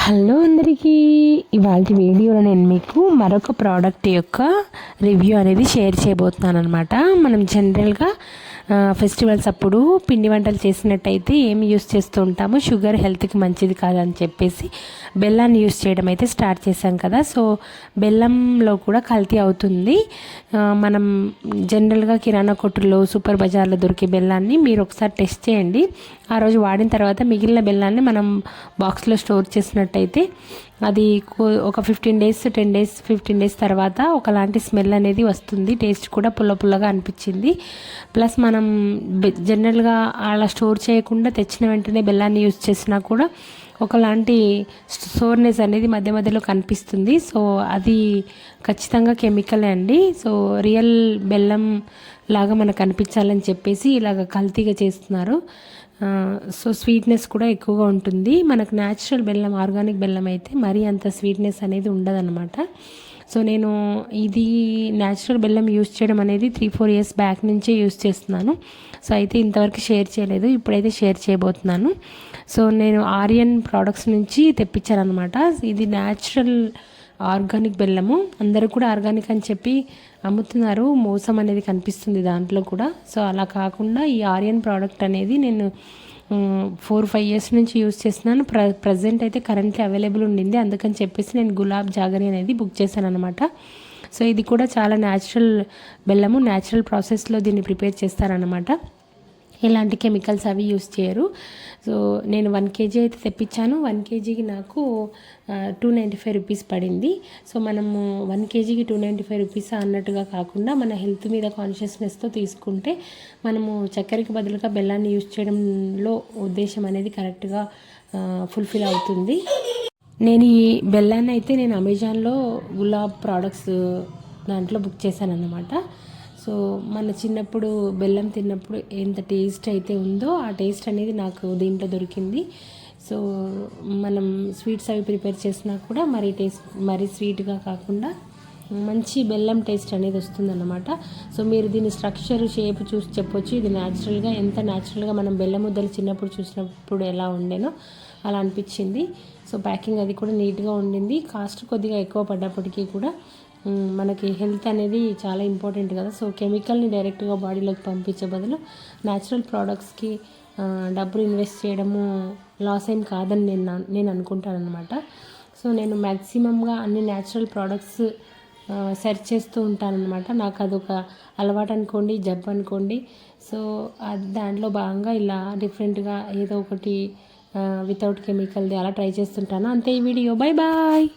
Hello అందరికీ, ఇవాళ వీడియోలో నేను మీకు మరొక ప్రోడక్ట్ యొక్క రివ్యూ అనేది షేర్ చేయబోతున్నాను అనమాట. మనం జనరల్గా ఫెస్టివల్స్ అప్పుడు పిండి వంటలు చేసినట్టయితే ఏమి యూస్ చేస్తూ ఉంటాము, షుగర్ హెల్త్కి మంచిది కాదని చెప్పేసి బెల్లాన్ని యూస్ చేయడం అయితే స్టార్ట్ చేసాం కదా. సో బెల్లంలో కూడా కల్తీ అవుతుంది. మనం జనరల్గా కిరాణా కొట్టుల్లో, సూపర్ బజార్లో దొరికే బెల్లాన్ని మీరు ఒకసారి టెస్ట్ చేయండి. ఆ రోజు వాడిన తర్వాత మిగిలిన బెల్లాన్ని మనం బాక్స్లో స్టోర్ చేసినట్టయితే అది ఒక 15 డేస్ తర్వాత ఒకలాంటి స్మెల్ అనేది వస్తుంది. టేస్ట్ కూడా పుల్ల పుల్లగా అనిపించింది. ప్లస్ మనం జనరల్గా అలా స్టోర్ చేయకుండా తెచ్చిన వెంటనే బెల్లాన్ని యూజ్ చేసినా కూడా ఒకలాంటి సోర్నెస్ అనేది మధ్య మధ్యలో కనిపిస్తుంది. సో అది ఖచ్చితంగా కెమికలే అండి. సో రియల్ బెల్లం లాగా మనకు కనిపించాలని చెప్పేసి ఇలాగ కల్తీగా చేస్తున్నారు. సో స్వీట్నెస్ కూడా ఎక్కువగా ఉంటుంది. మనకు న్యాచురల్ బెల్లం, ఆర్గానిక్ బెల్లం అయితే మరీ అంత స్వీట్నెస్ అనేది ఉండదన్నమాట. సో నేను ఇది న్యాచురల్ బెల్లం యూస్ చేయడం అనేది 3-4 ఇయర్స్ బ్యాక్ నుంచే యూస్ చేస్తున్నాను. సో అయితే ఇంతవరకు షేర్ చేయలేదు, ఇప్పుడైతే షేర్ చేయబోతున్నాను. సో నేను ఆర్యన్ ప్రోడక్ట్స్ నుంచి తెప్పించాను అనమాట. ఇది న్యాచురల్ ఆర్గానిక్ బెల్లము. అందరూ కూడా ఆర్గానిక్ అని చెప్పి అమ్ముతున్నారు, మోసం అనేది కనిపిస్తుంది దాంట్లో కూడా. సో అలా కాకుండా ఈ ఆర్యన్ ప్రోడక్ట్ అనేది నేను 4-5 ఇయర్స్ నుంచి యూస్ చేస్తున్నాను. ప్రజెంట్ అయితే కరెంట్లీ అవైలబుల్ ఉండింది, అందుకని చెప్పేసి నేను గులాబ్ జాగరి అనేది బుక్ చేశాను అనమాట. సో ఇది కూడా చాలా న్యాచురల్ బెల్లము, న్యాచురల్ ప్రాసెస్లో దీన్ని ప్రిపేర్ చేస్తారనమాట. ఎలాంటి కెమికల్స్ అవి యూస్ చేయరు. సో నేను 1 kg అయితే తెప్పించాను. 1 kgకి నాకు 295 రూపీస్ పడింది. సో మనము 1 kgకి 295 రూపీస్ అన్నట్టుగా కాకుండా మన హెల్త్ మీద కాన్షియస్నెస్తో తీసుకుంటే మనము చక్కెరకి బదులుగా బెల్లాన్ని యూస్ చేయడంలో ఉద్దేశం అనేది కరెక్ట్గా ఫుల్ఫిల్ అవుతుంది. నేను ఈ బెల్లాన్ని అయితే నేను అమెజాన్లో గులాబ్ ప్రోడక్ట్స్ దాంట్లో బుక్ చేశాను అన్నమాట. సో మన చిన్నప్పుడు బెల్లం తిన్నప్పుడు ఎంత టేస్ట్ అయితే ఉందో ఆ టేస్ట్ అనేది నాకు దీంట్లో దొరికింది. సో మనం స్వీట్స్ అవి ప్రిపేర్ చేసినా కూడా మరీ స్వీట్గా కాకుండా మంచి బెల్లం టేస్ట్ అనేది వస్తుందన్నమాట. సో మీరు దీని స్ట్రక్చర్, షేప్ చూసి చెప్పొచ్చు ఇది న్యాచురల్గా, ఎంత న్యాచురల్గా మనం బెల్లం ముద్దలు చిన్నప్పుడు చూసినప్పుడు ఎలా ఉండేనో అలా అనిపించింది. సో ప్యాకింగ్ అది కూడా నీట్గా ఉండింది. కాస్ట్ కొద్దిగా ఎక్కువ పడ్డప్పటికీ కూడా మనకి హెల్త్ అనేది చాలా ఇంపార్టెంట్ కదా. సో కెమికల్ని డైరెక్ట్గా బాడీలోకి పంపించే బదులు న్యాచురల్ ప్రోడక్ట్స్కి డబ్బులు ఇన్వెస్ట్ చేయడము లాస్ ఏం కాదని నేను అనుకుంటాను అనమాట. సో నేను మ్యాక్సిమంగా అన్ని న్యాచురల్ ప్రోడక్ట్స్ సెర్చ్ చేస్తూ ఉంటానన్నమాట. నాకు అదొక అలవాటు అనుకోండి, జబ్బు అనుకోండి. సో దాంట్లో భాగంగా ఇలా డిఫరెంట్గా ఏదో ఒకటి వితౌట్ కెమికల్ది అలా ట్రై చేస్తుంటాను. అంతే ఈ వీడియో. Bye bye.